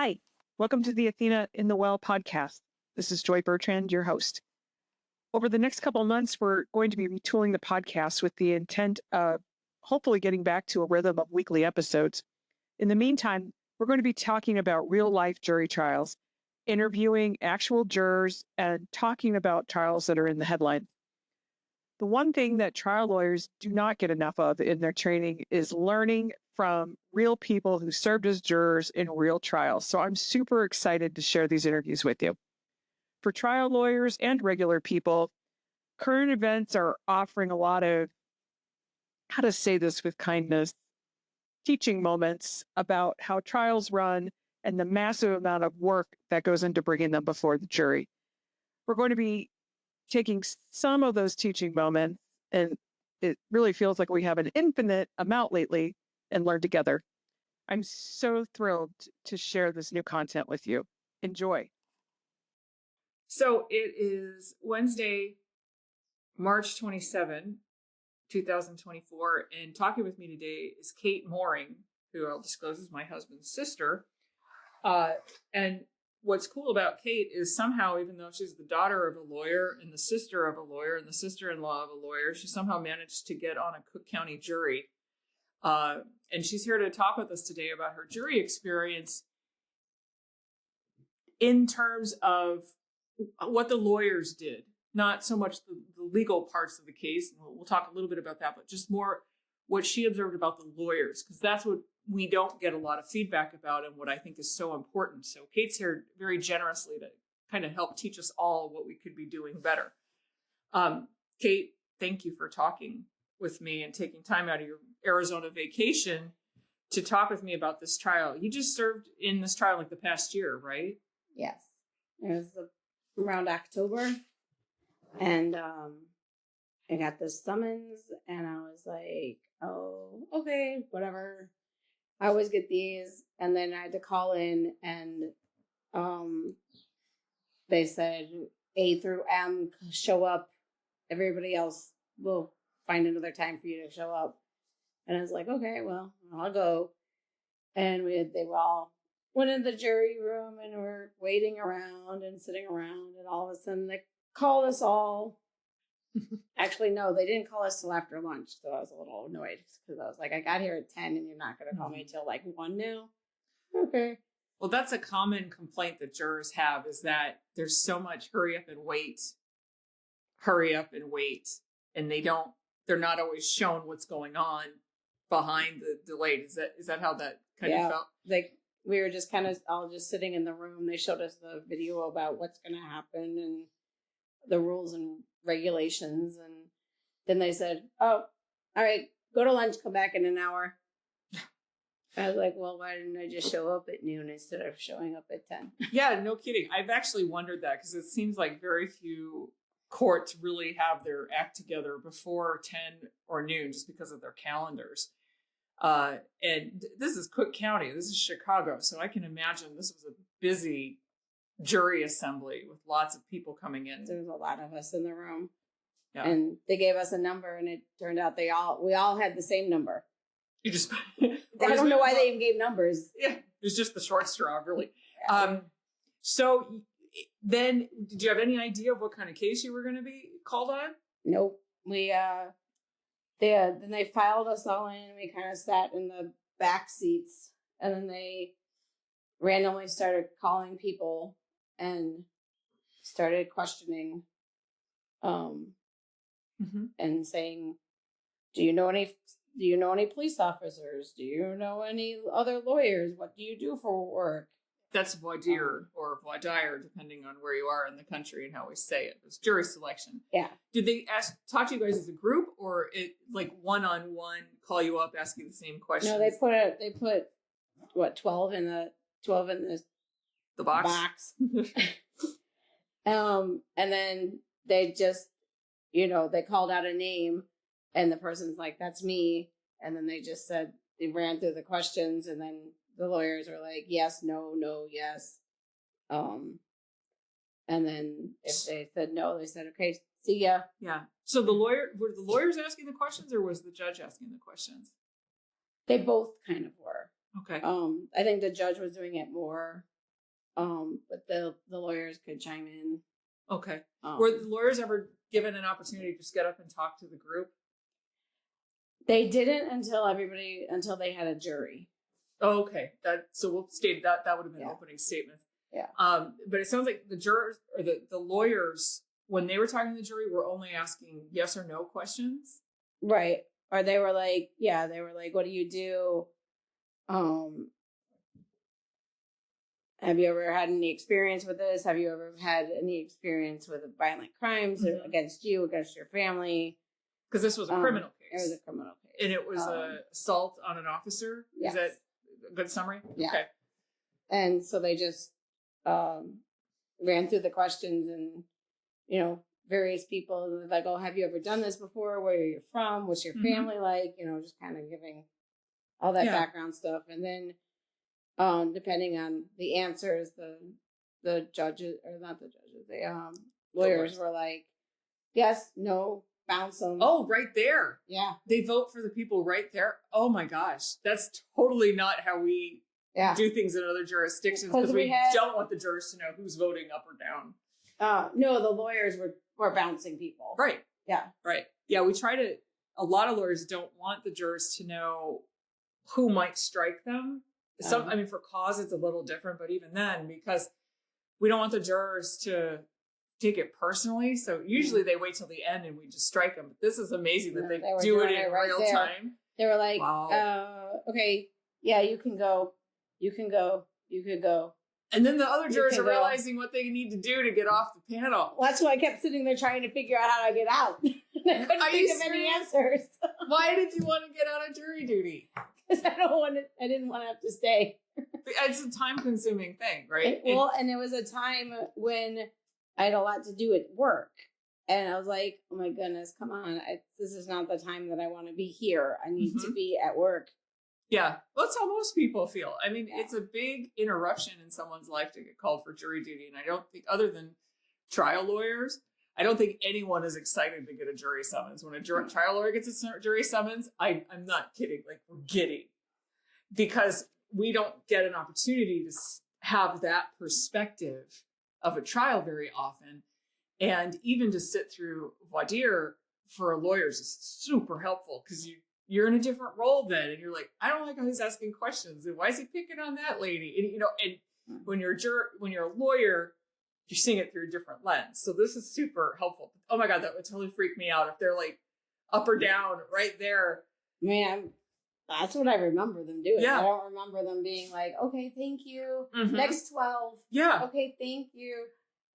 Hi, welcome to the Athena in the Well podcast. This is Joy Bertrand, your host. Over the next couple of months, we're going to be retooling the podcast with the intent of hopefully getting back to a rhythm of weekly episodes. In the meantime, we're going to be talking about real life jury trials, interviewing actual jurors, and talking about trials that are in the headline. The one thing that trial lawyers do not get enough of in their training is learning from real people who served as jurors in real trials. So I'm super excited to share these interviews with you. For trial lawyers and regular people, current events are offering a lot of, how to say this with kindness, teaching moments about how trials run and the massive amount of work that goes into bringing them before the jury. We're going to be taking some of those teaching moments, and it really feels like we have an infinite amount lately, and learn together. I'm so thrilled to share this new content with you. Enjoy. So it is Wednesday, March 27, 2024, and talking with me today is Kate Mooring, who I'll disclose is my husband's sister. And what's cool about Kate is somehow, even though she's the daughter of a lawyer and the sister of a lawyer and the sister-in-law of a lawyer, she somehow managed to get on a Cook County jury. And she's here to talk with us today about her jury experience in terms of what the lawyers did, not so much the legal parts of the case. And we'll talk a little bit about that, but just more what she observed about the lawyers, because that's what we don't get a lot of feedback about and what I think is so important. So Kate's here very generously to kind of help teach us all what we could be doing better. Kate, thank you for talking with me and taking time out of your Arizona vacation to talk with me about this trial. You just served in this trial like the past year, right? Yes. It was around October. And I got this summons and I was like, oh, okay, whatever. I always get these. And then I had to call in and they said A through M show up. Everybody else will find another time for you to show up. And I was like, okay, well, I'll go. And they all went in the jury room and were waiting around and sitting around. And all of a sudden they called us all. Actually, no, they didn't call us till after lunch. So I was a little annoyed because I was like, I got here at 10 and you're not going to call me till like 1 now. Okay. Well, that's a common complaint that jurors have, is that there's so much hurry up and wait. And they're not always shown what's going on behind the delay. Is that how that kind of felt? Like we were just kind of all just sitting in the room. They showed us the video about what's going to happen and the rules and regulations. And then they said, oh, all right, go to lunch, come back in an hour. I was like, well, why didn't I just show up at noon instead of showing up at 10? Yeah, no kidding. I've actually wondered that because it seems like very few courts really have their act together before 10 or noon just because of their calendars. And this is Cook County. This is Chicago. So I can imagine this was a busy jury assembly with lots of people coming in. There was a lot of us in the room. Yeah. And they gave us a number and it turned out we all had the same number. You just I don't know why they even gave numbers. Yeah, it was just the short straw, really. Yeah. So then, did you have any idea of what kind of case you were going to be called on? Nope. Then they filed us all in. We kind of sat in the back seats, and then they randomly started calling people and started questioning, and saying, "Do you know any police officers? Do you know any other lawyers? What do you do for work?" That's voir dire or voir dire, depending on where you are in the country and how we say it. It's jury selection. Yeah. Did they talk to you guys as a group, or it like one-on-one, call you up, ask you the same questions? No, they put what 12 in the box. And then they just, they called out a name, and the person's like, "That's me," and then they just said they ran through the questions, and then the lawyers were like, yes, no, yes. And then if they said no, they said, okay, see ya. Yeah. So were the lawyers asking the questions or was the judge asking the questions? They both kind of were. Okay. I think the judge was doing it more, but the lawyers could chime in. Okay. Were the lawyers ever given an opportunity to just get up and talk to the group? They didn't until they had a jury. Oh, okay. So we'll state that would have been opening statements. Yeah. But it sounds like the jurors or the lawyers, when they were talking to the jury, were only asking yes or no questions. Right. Or they were like, what do you do? Have you ever had any experience with this? Have you ever had any experience with violent crimes against you, against your family? Because this was a criminal case. It was a criminal case. And it was an assault on an officer? Yes. Is that a good summary? Yeah. Okay. And so they just ran through the questions and, various people. And they're like, oh, have you ever done this before? Where are you from? What's your family like? Just kind of giving all that background stuff. And then depending on the answers, the judges, or not the judges, the lawyers were like, yes, no, bounce them. Oh, right there. Yeah. They vote for the people right there. Oh my gosh. That's totally not how we do things in other jurisdictions, because we don't want the jurors to know who's voting up or down. No, the lawyers were bouncing people. Right. Yeah. Right. Yeah, a lot of lawyers don't want the jurors to know who might strike them. For cause, it's a little different, but even then, because we don't want the jurors to take it personally. So usually they wait till the end and we just strike them. But this is amazing that they do it in real time. They were like, wow. Okay, yeah, you can go. You can go. You could go. And then the other jurors are realizing what they need to do to get off the panel. Well, that's why I kept sitting there trying to figure out how to get out. I couldn't think of any answers. Why did you want to get out of jury duty? Because I didn't want to have to stay. It's a time-consuming thing, right? And it was a time when I had a lot to do at work. And I was like, oh my goodness, come on. This is not the time that I want to be here. I need to be at work. Yeah. Well, that's how most people feel. I mean, it's a big interruption in someone's life to get called for jury duty. And I don't think, other than trial lawyers, I don't think anyone is excited to get a jury summons. When a trial lawyer gets a jury summons, I'm not kidding. Like, we're giddy. Because we don't get an opportunity to have that perspective of a trial very often. And even to sit through voir dire for lawyers is super helpful, because you're in a different role then, and you're like, I don't like how he's asking questions, and why is he picking on that lady? And and when you're a lawyer, you're seeing it through a different lens. So this is super helpful. Oh my God, that would totally freak me out if they're like up or down right there. Man, that's what I remember them doing. Yeah. I don't remember them being like, okay, thank you. Next 12. Yeah. Okay, thank you.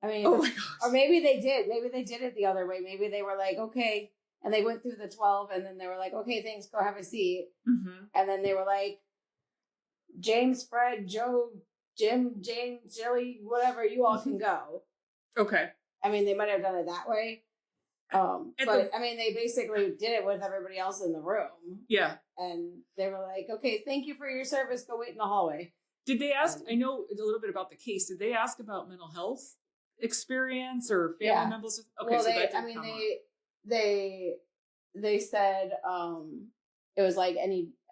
I mean, oh my gosh. Or maybe they did. Maybe they did it the other way. Maybe they were like, okay. And they went through the 12 and then they were like, okay, thanks, go have a seat. And then they were like, James, Fred, Joe, Jim, James, Jelly, whatever, you all can go. Okay. I mean, they might have done it that way. They basically did it with everybody else in the room. Yeah. And they were like, okay, thank you for your service. Go wait in the hallway. Did they ask, I know a little bit about the case. Did they ask about mental health experience or family members? Okay, well, so that did come up. They said it was like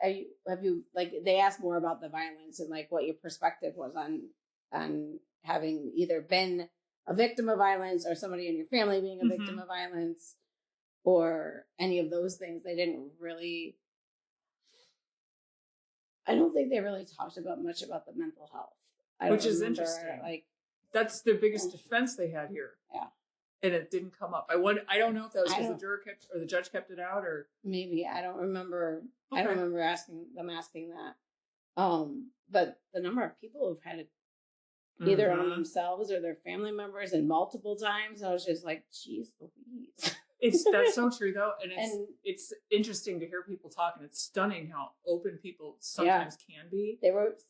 they asked more about the violence and like what your perspective was on having either been a victim of violence or somebody in your family being a victim of violence or any of those things. They didn't really, I don't think they really talked about much about the mental health. Which is interesting. Like, that's the biggest defense they had here. Yeah. And it didn't come up. I don't know if that was because the juror kept, or the judge kept it out, or maybe. I don't remember. Okay. I don't remember asking that. But the number of people who've had it either on themselves or their family members and multiple times, I was just like, geez Louise. That's so true though. And it's interesting to hear people talk, and it's stunning how open people sometimes can be.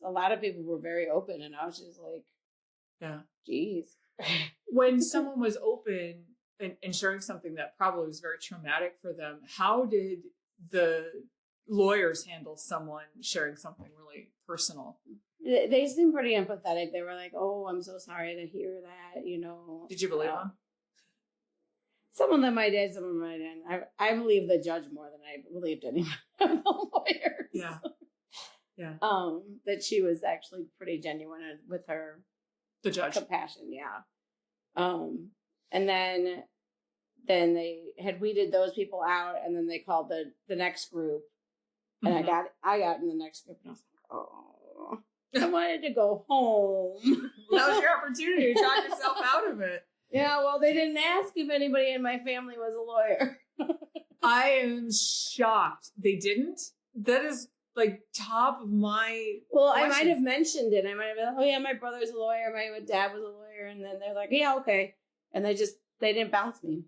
A lot of people were very open, and I was just like, yeah, geez. When someone was open and sharing something that probably was very traumatic for them, how did the lawyers handle someone sharing something really personal? They seemed pretty empathetic. They were like, oh, I'm so sorry to hear that, Did you believe them? Some of them I did, some of them I didn't. I believe the judge more than I believed any of the lawyers. Yeah. Yeah. That she was actually pretty genuine with her The judge. compassion. Yeah. And then they had weeded those people out, and then they called the next group, and Mhm. I got in the next group, and I was like, oh, I wanted to go home. That was your opportunity to talk yourself out of it. Yeah, well, they didn't ask if anybody in my family was a lawyer. I am shocked. They didn't? That is like top of my Well, I questions. might have mentioned it. I might have been, oh yeah, my brother's a lawyer, my dad was a lawyer, and then they're like, yeah, okay. And they didn't bounce me.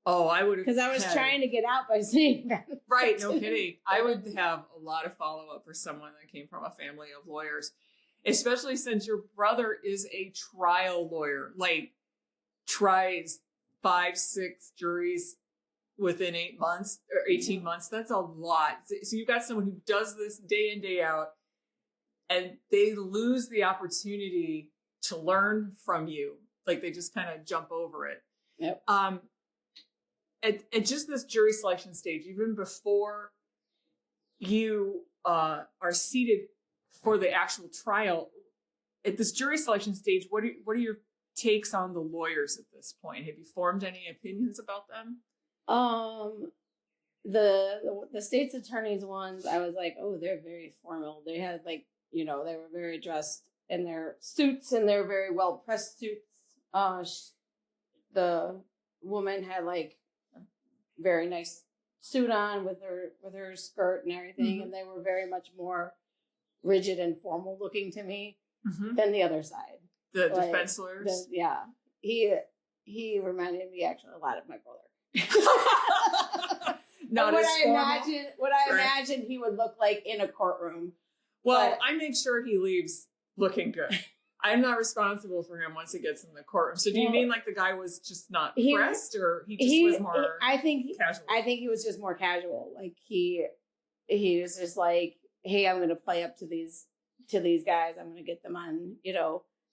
Oh, I would have. Because I was trying to get out by saying that. Right, no kidding. I would have a lot of follow-up for someone that came from a family of lawyers, especially since your brother is a trial lawyer, like tries 5-6 juries within 8 months or 18 months. That's a lot. So you've got someone who does this day in, day out, and they lose the opportunity to learn from you. Like they just kind of jump over it. Yep. At just this jury selection stage, even before you are seated for the actual trial, at this jury selection stage, what are your takes on the lawyers at this point? Have you formed any opinions about them? The state's attorneys ones, I was like, oh, they're very formal. They had like, they were very dressed in their suits, and they're very well pressed suits. The woman had like a very nice suit on with her skirt and everything, and they were very much more rigid and formal looking to me than the other side. The defense lawyers? Yeah. He reminded me actually a lot of my brother. Not what as I imagine he would look like in a courtroom. Well, but I make sure he leaves looking good. I'm not responsible for him once he gets in the courtroom. So do you mean like the guy was just not pressed, or he just was more casual? I think he was just more casual. Like he was just like, hey, I'm going to play up to these guys. I'm going to get them on,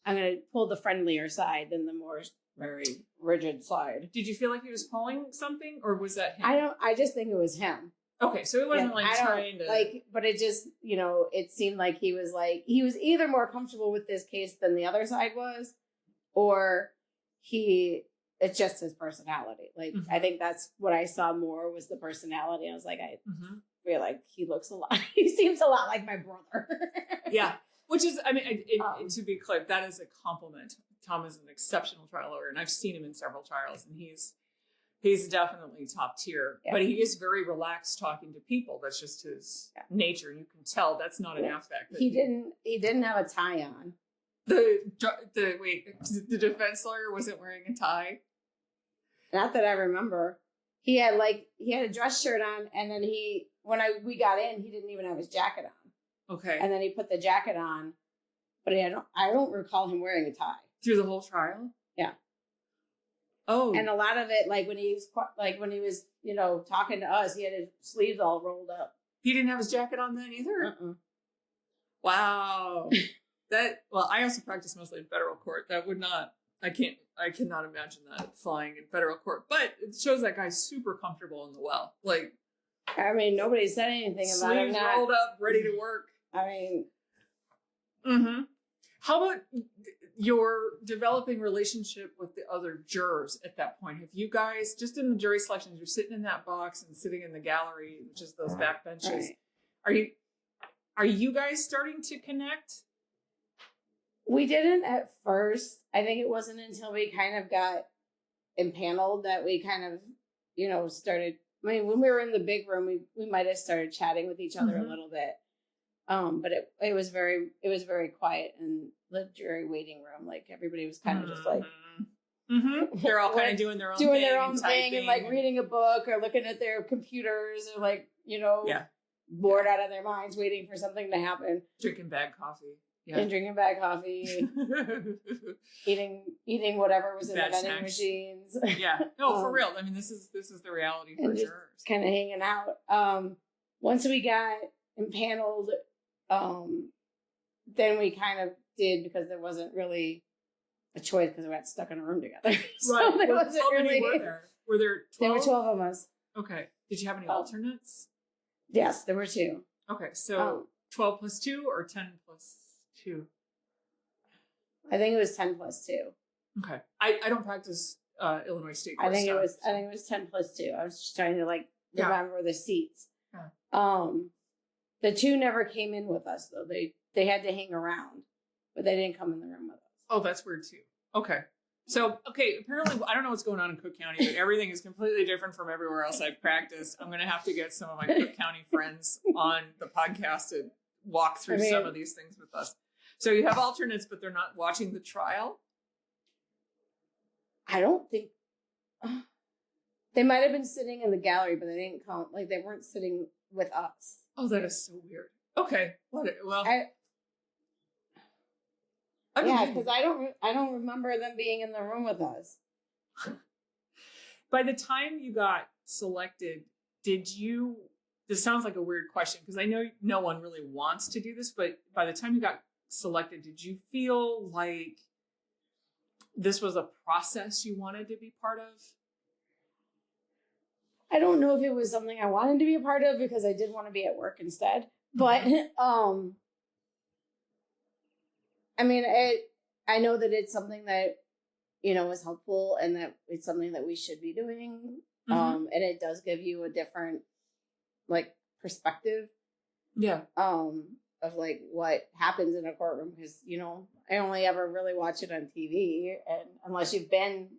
I'm going to pull the friendlier side than the more very rigid side. Did you feel like he was pulling something, or was that him? I just think it was him. Okay, so it wasn't trying to but it just, it seemed like he was either more comfortable with this case than the other side was, or it's just his personality. Like, I think that's what I saw more was the personality. I was like, I feel like he seems a lot like my brother. Yeah. Which is, I mean, to be clear, that is a compliment. Tom is an exceptional trial lawyer, and I've seen him in several trials, and he's definitely top tier. Yeah. But he is very relaxed talking to people. That's just his nature. You can tell that's not an affect. He didn't have a tie on. The defense lawyer wasn't wearing a tie? Not that I remember. He had a dress shirt on, and then when we got in, he didn't even have his jacket on. Okay. And then he put the jacket on, but I don't recall him wearing a tie. Through the whole trial? Yeah. Oh. And a lot of it, when he was talking to us, he had his sleeves all rolled up. He didn't have his jacket on then either? Wow. I also practice mostly in federal court. I cannot imagine that flying in federal court. But it shows that guy's super comfortable in the well. Like, I mean, nobody said anything about him. Sleeves rolled up, ready to work. I mean. Mm-hmm. How about your developing relationship with the other jurors at that point? Have you guys, just in the jury selections, you're sitting in that box and sitting in the gallery, which is those back benches. Right. Are you guys starting to connect? We didn't at first. I think it wasn't until we kind of got impaneled that we kind of, started. I mean, when we were in the big room, we might have started chatting with each other a little bit. But it was very quiet in the jury waiting room. Like everybody was kind of just like, they're all kind of doing their own thing and like reading a book or looking at their computers or like, bored out of their minds waiting for something to happen. Drinking bad coffee. Yeah. And drinking bad coffee, eating whatever was in the vending machines. Yeah, no, for real. I mean, this is the reality for jurors. Kind of hanging out. Once we got impaneled, then we kind of did because there wasn't really a choice because we got stuck in a room together. So right. There wasn't How many really. Were there? Were there 12? There were 12 of us. Okay. Did you have any alternates? Yes, there were 2. Okay, so 12 plus 2 or 10 plus 2? I think it was 10 plus 2. Okay. I don't practice Illinois State Court I think stuff, it was 10 plus 2. I was just trying to like Yeah. remember the seats. Yeah. The 2 never came in with us though. They had to hang around, but they didn't come in the room with us. Oh, that's weird too. Okay. So, apparently, I don't know what's going on in Cook County, but everything is completely different from everywhere else I've practiced. I'm going to have to get some of my Cook County friends on the podcast to walk through some of these things with us. So you have alternates, but they're not watching the trial? I don't think they might have been sitting in the gallery, but they didn't come. Like they weren't sitting with us. Oh, that is so weird. Okay. Well, yeah, because I don't remember them being in the room with us. By the time you got selected, this sounds like a weird question because I know no one really wants to do this, but by the time you got selected, did you feel like this was a process you wanted to be part of? I don't know if it was something I wanted to be a part of because I did want to be at work instead. But I mean, I know that it's something that, is helpful and that it's something that we should be doing. And it does give you a different like perspective. Yeah. Of like what happens in a courtroom because, I only ever really watch it on TV and unless you've been,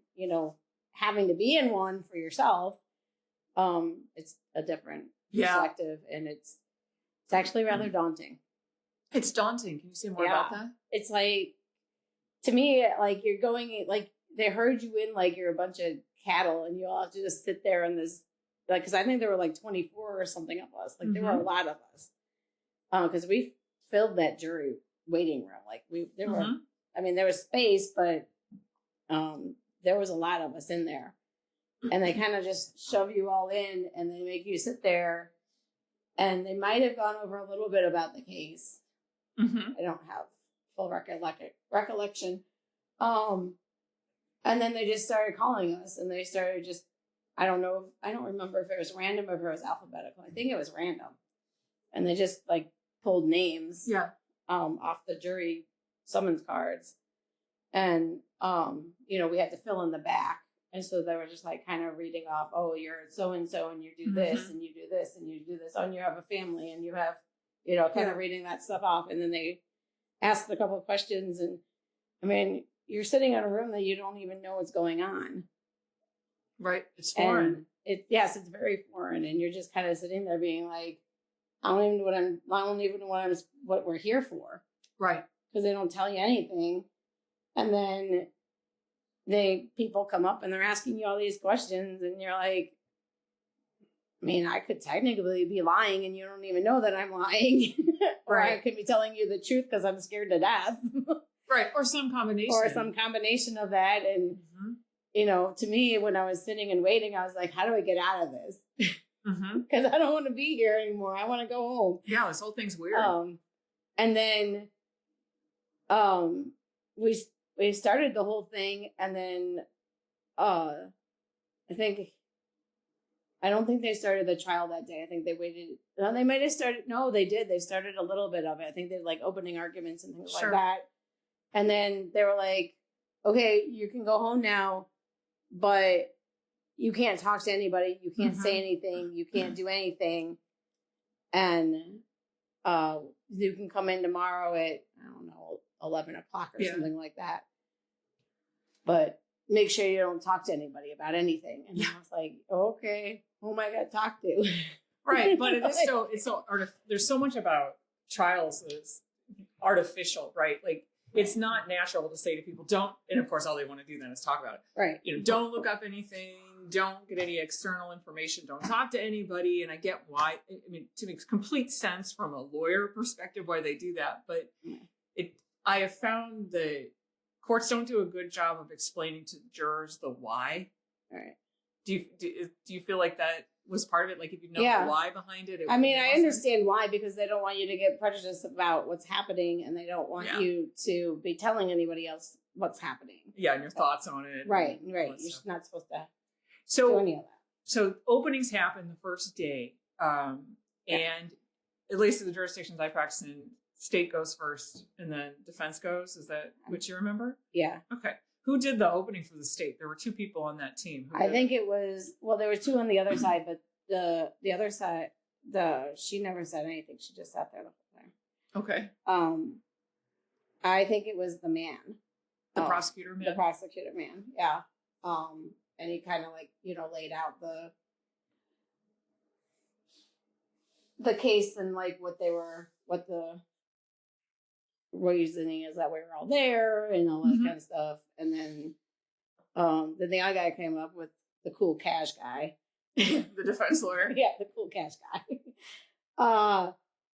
having to be in one for yourself, it's a different perspective and it's actually rather daunting. It's daunting. Can you say more about that? It's like, to me, like you're going, like they herd you in like you're a bunch of cattle and you all have to just sit there in this, like, because I think there were like 24 or something of us. Like there were a lot of us. Because we filled that jury waiting room. Like there were, I mean, there was space, but there was a lot of us in there. And they kind of just shove you all in and they make you sit there. And they might have gone over a little bit about the case. I don't have full recollection. And then they just started calling us and they started just, I don't remember if it was random or if it was alphabetical. I think it was random. And they just like pulled names off the jury summons cards. And, we had to fill in the back. And so they were just like kind of reading off, oh, you're so-and-so and you do this and you do this and you do this. Oh, and you have a family and you have, kind of reading that stuff off. And then they asked a couple of questions. And I mean, you're sitting in a room that you don't even know what's going on. Right. It's foreign. Yes, it's very foreign. And you're just kind of sitting there being like, I don't even know what we're here for. Right. Because they don't tell you anything. And then people come up and they're asking you all these questions and you're like, I mean, I could technically be lying and you don't even know that I'm lying. Or I could be telling you the truth because I'm scared to death. Right. Or some combination of that. And, to me, when I was sitting and waiting, I was like, how do I get out of this? Because I don't want to be here anymore. I want to go home. Yeah, this whole thing's weird. And then we started the whole thing, and then I don't think they started the trial that day. I think they waited. No, they might have started. No, they did. They started a little bit of it. I think they had like opening arguments and things like that. And then they were like, okay, you can go home now, but you can't talk to anybody. You can't say anything. You can't do anything. And you can come in tomorrow at, 11 o'clock or something like that. But make sure you don't talk to anybody about anything. And I was like, okay, who am I going to talk to? Right. But it is there's so much about trials that is artificial, right? Like, it's not natural to say to people, don't, and of course, all they want to do then is talk about it. Right. Don't look up anything, don't get any external information, don't talk to anybody. And I get why, it makes complete sense from a lawyer perspective why they do that. But I have found that courts don't do a good job of explaining to jurors the why. All right. Do you feel like that was part of it? Like, if you know the why behind it? I understand why, because they don't want you to get prejudiced about what's happening, and they don't want you to be telling anybody else what's happening. Yeah, and your thoughts on it. Right. You're not supposed to do any of that. So openings happen the first day, and at least in the jurisdictions I practice in, state goes first and then defense goes. Is that what you remember? Yeah. Okay. Who did the opening for the state? There were 2 people on that team. I think it was, well, there were 2 on the other side, but the other side, she never said anything. She just sat there the whole time. Okay. I think it was the man. The prosecutor man? The prosecutor man, yeah. And he kind of like, laid out the case and like what the reasoning is that we were all there and all that kind of stuff. And then the other guy came up with the cool cash guy. The defense lawyer? Yeah, the cool cash guy. And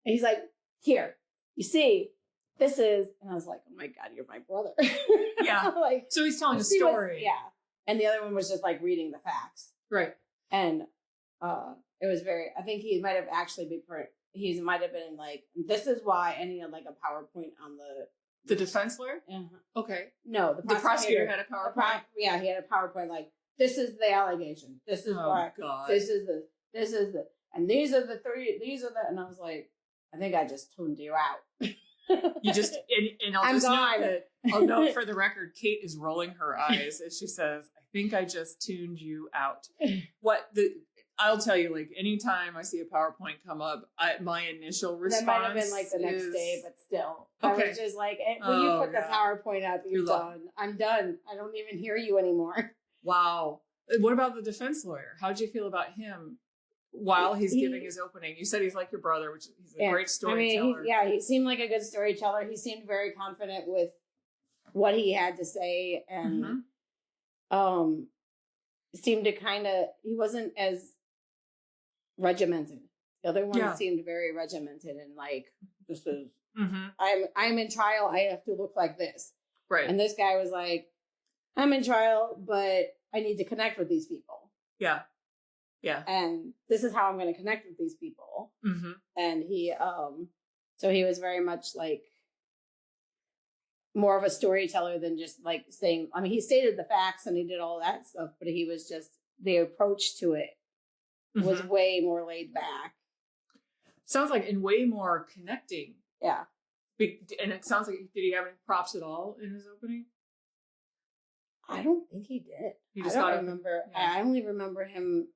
he's like, here, you see, this is, and I was like, oh my God, you're my brother. Yeah. Like, so he's telling a story. Yeah. And the other one was just like reading the facts. Right. And it was I think he might have actually he might have been like, this is why, and he had like a PowerPoint on the defense lawyer? Okay. No, the prosecutor had a PowerPoint? Yeah, he had a PowerPoint like, this is the allegation. This is why. God. This is the, and these are the 3, and I was like, I think I just tuned you out. You just, and I'll just note that, I'll note for the record, Kate is rolling her eyes as she says, I think I just tuned you out. I'll tell you, like, anytime I see a PowerPoint come up, my initial response that might have been like the next day, but still. Okay. I was just like, when you put the PowerPoint up, you're done. I'm done. I don't even hear you anymore. Wow. What about the defense lawyer? How'd you feel about him while he's giving his opening? You said he's like your brother, which he's a great storyteller. I mean, he seemed like a good storyteller. He seemed very confident with what he had to say, and seemed to he wasn't as regimented. The other one seemed very regimented and like, this is I'm in trial, I have to look like this. Right. And this guy was like, I'm in trial, but I need to connect with these people. Yeah. Yeah. And this is how I'm going to connect with these people. And he, so he was very much like more of a storyteller than just like saying, I mean, he stated the facts and he did all that stuff, but he was just, the approach to it was way more laid back. Sounds like, and way more connecting. Yeah. And it sounds like, did he have any props at all in his opening? I don't think he did. You just I don't remember. I only remember him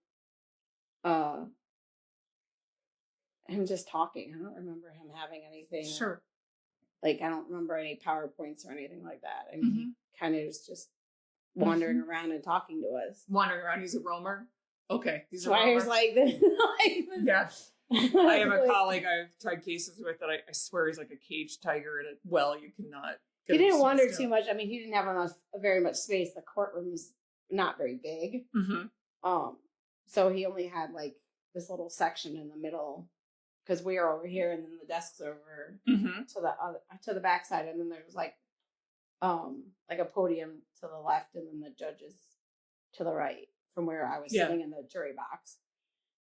just talking. I don't remember him having anything. Sure. Like, I don't remember any PowerPoints or anything like that. I mean, he kind of was just wandering around and talking to us. Wandering around. He's a roamer? Okay. He's a roamer. Like this. Yeah. I have a colleague I've tried cases with that I swear he's like a caged tiger in a well. You cannot. He didn't wander too much. I mean, he didn't have very much space. The courtroom was not very big. So he only had like this little section in the middle because we are over here and then the desk's over to the backside, and then there was like a podium to the left and then the judges to the right from where I was sitting in the jury box.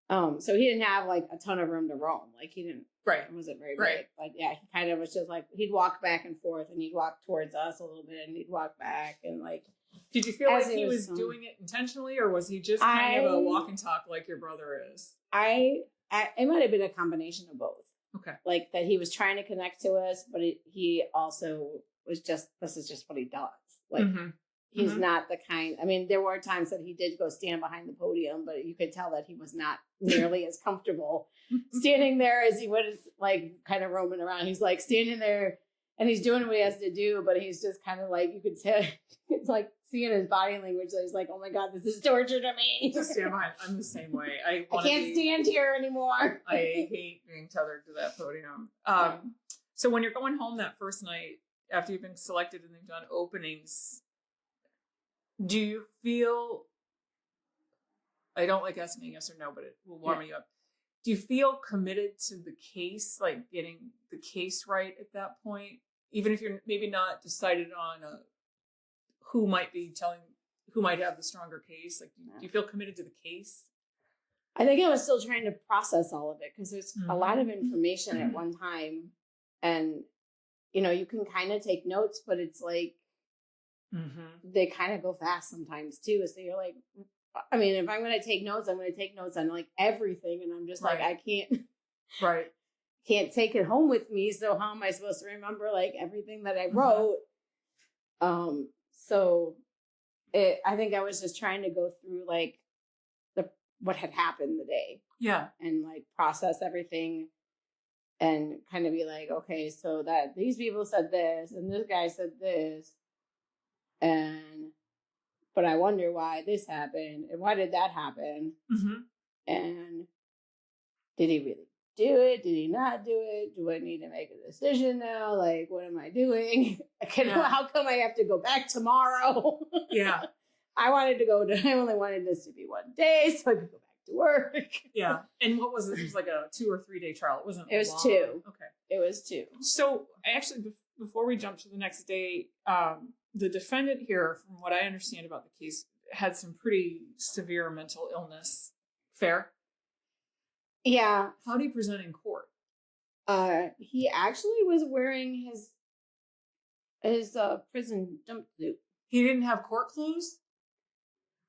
So he didn't have like a ton of room to roam. Like he didn't. Right. It wasn't very big. But yeah, he kind of was just like, he'd walk back and forth and he'd walk towards us a little bit and he'd walk back and like. Did you feel like he was doing it intentionally, or was he just kind of a walk and talk like your brother is? It might have been a combination of both. Okay. Like that he was trying to connect to us, but he also was just, this is just what he does. Like he's not the kind, I mean, there were times that he did go stand behind the podium, but you could tell that he was not nearly as comfortable standing there as he was like kind of roaming around. He's like standing there and he's doing what he has to do, but he's just kind of like, you could tell, it's like seeing his body language. So he's like, oh my God, this is torture to me. Just stand behind. I'm the same way. I can't stand here anymore. I hate being tethered to that podium. So when you're going home that first night, after you've been selected and they've done openings, do you feel, I don't like asking yes or no, but it will warm you up. Do you feel committed to the case, like getting the case right at that point? Even if you're maybe not decided on who might have the stronger case? Like, do you feel committed to the case? I think I was still trying to process all of it because there's a lot of information at one time. And, you know, you can kind of take notes, but it's like, they kind of go fast sometimes too. So you're like, I mean, if I'm going to take notes, I'm going to take notes on like everything. And I'm just like, I can't. Right. can't take it home with me. So how am I supposed to remember like everything that I wrote? So I think I was just trying to go through like what had happened the day. Yeah. And like process everything and kind of be like, okay, so that these people said this and this guy said this. But I wonder why this happened and why did that happen? And did he really do it? Did he not do it? Do I need to make a decision now? Like, what am I doing? How come I have to go back tomorrow? Yeah. I only wanted this to be one day so I could go back to work. Yeah. And what was this? It was like a 2 or 3 day trial. It wasn't. It was long. 2. Okay. It was 2. So actually, before we jump to the next day, the defendant here, from what I understand about the case, had some pretty severe mental illness. Fair? Yeah. How did he present in court? He actually was wearing his prison jumpsuit. He didn't have court clothes?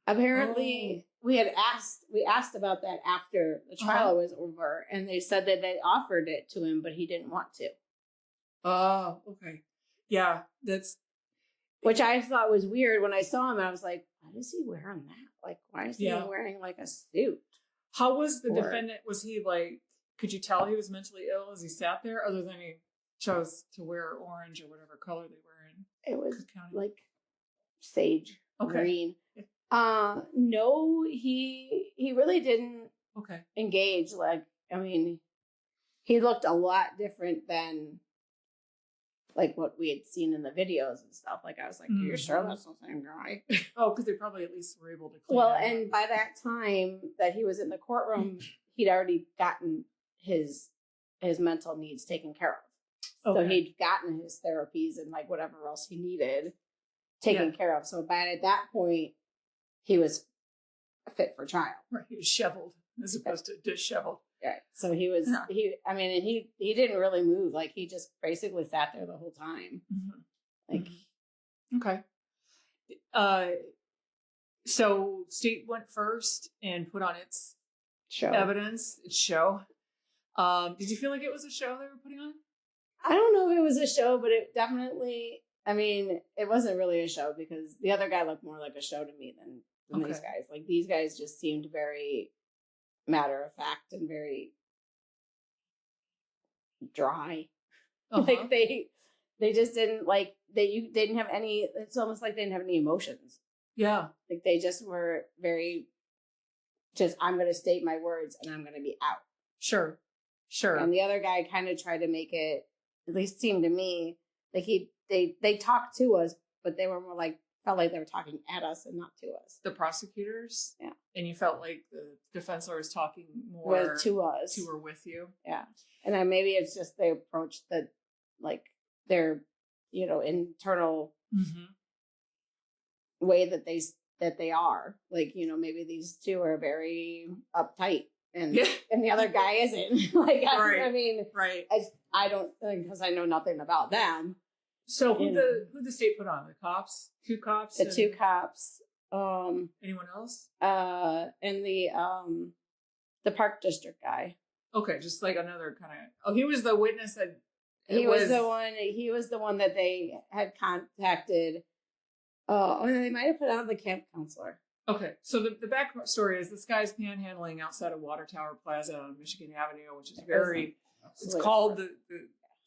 Apparently, we asked about that after the trial was over, and they said that they offered it to him, but he didn't want to. Oh, okay. Yeah, which I thought was weird when I saw him. I was like, why is he wearing that? Like, why is he wearing like a suit? How was the defendant? Was he like, could you tell he was mentally ill as he sat there, other than he chose to wear orange or whatever color they were in? It was like sage green. No, he really didn't engage. Like, I mean, he looked a lot different than like what we had seen in the videos and stuff. Like, I was like, you're sure that's the same guy? Oh, because they probably at least were able to clean and by that time that he was in the courtroom, he'd already gotten his mental needs taken care of. So he'd gotten his therapies and like whatever else he needed taken care of. So by at that point, he was fit for trial. Right, he was shoveled as opposed to disheveled. Right. So he was. He didn't really move. Like, he just basically sat there the whole time. Like, okay. So state went first and put on its evidence, its show. Did you feel like it was a show they were putting on? I don't know if it was a show, but it definitely. I mean, it wasn't really a show because the other guy looked more like a show to me than these guys. Like, these guys just seemed very matter of fact and very dry. Like, they just didn't like they didn't have any. It's almost like they didn't have any emotions. Yeah, like they just were very. Just, I'm going to state my words and I'm going to be out. Sure. And the other guy kind of tried to make it, at least seemed to me, like they talked to us, but they were more like, felt like they were talking at us and not to us. The prosecutors? Yeah. And you felt like the defense lawyer was talking more to us. To or with you? Yeah. And then maybe it's just the approach that, like, their, internal way that they are. Like, maybe these two are very uptight and the other guy isn't. Like, I mean, I don't, because I know nothing about them. So who the state put on? The cops? 2 cops? The 2 cops. Anyone else? And the park district guy. Okay, just like another kind of. Oh, he was the witness that. He was the one that they had contacted. They might have put on the camp counselor. Okay, so the back story is this guy's panhandling outside of Water Tower Plaza on Michigan Avenue, which is very. It's called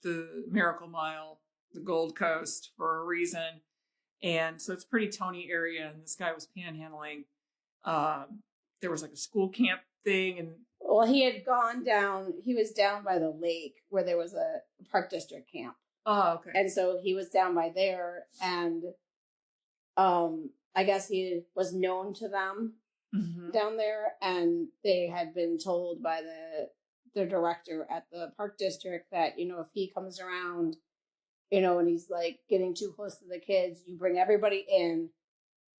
the Miracle Mile, the Gold Coast, for a reason. And so it's a pretty Tony area, and this guy was panhandling. There was like a school camp thing, and he had gone down. He was down by the lake where there was a park district camp. Oh, okay. And so he was down by there, and I guess he was known to them down there, and they had been told by the director at the park district that, if he comes around, and he's like getting too close to the kids, you bring everybody in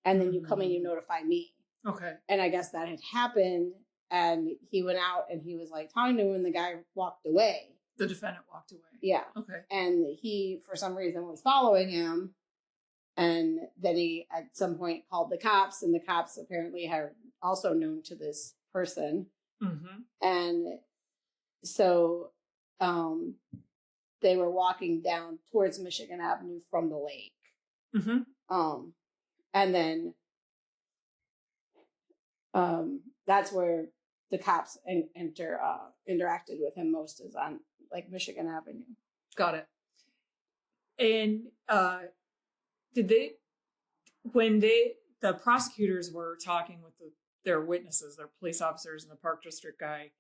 and then you come and you notify me. Okay. And I guess that had happened, and he went out and he was like talking to him, and the guy walked away. The defendant walked away. Yeah. Okay. And he, for some reason, was following him. And then he, at some point, called the cops, and the cops apparently are also known to this person. And so they were walking down towards Michigan Avenue from the lake. Mm-hmm. And then that's where the cops interacted with him most, is on like Michigan Avenue. Got it. And when the prosecutors were talking with their witnesses, their police officers and the park district guy,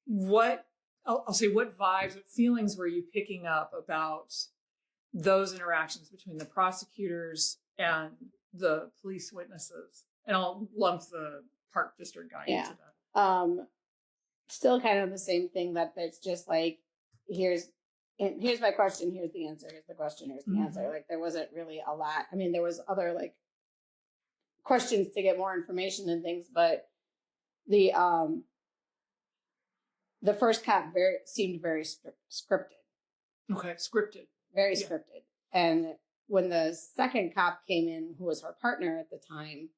what vibes, what feelings were you picking up about those interactions between the prosecutors and the police witnesses? And I'll lump the park district guy into that. Still kind of the same thing, that it's just like, here's my question, here's the answer, here's the question, here's the answer. Like, there wasn't really a lot. I mean, there was other like questions to get more information and things, but the first cop seemed very scripted. Okay, scripted. Very scripted. And when the second cop came in, who was her partner at the time,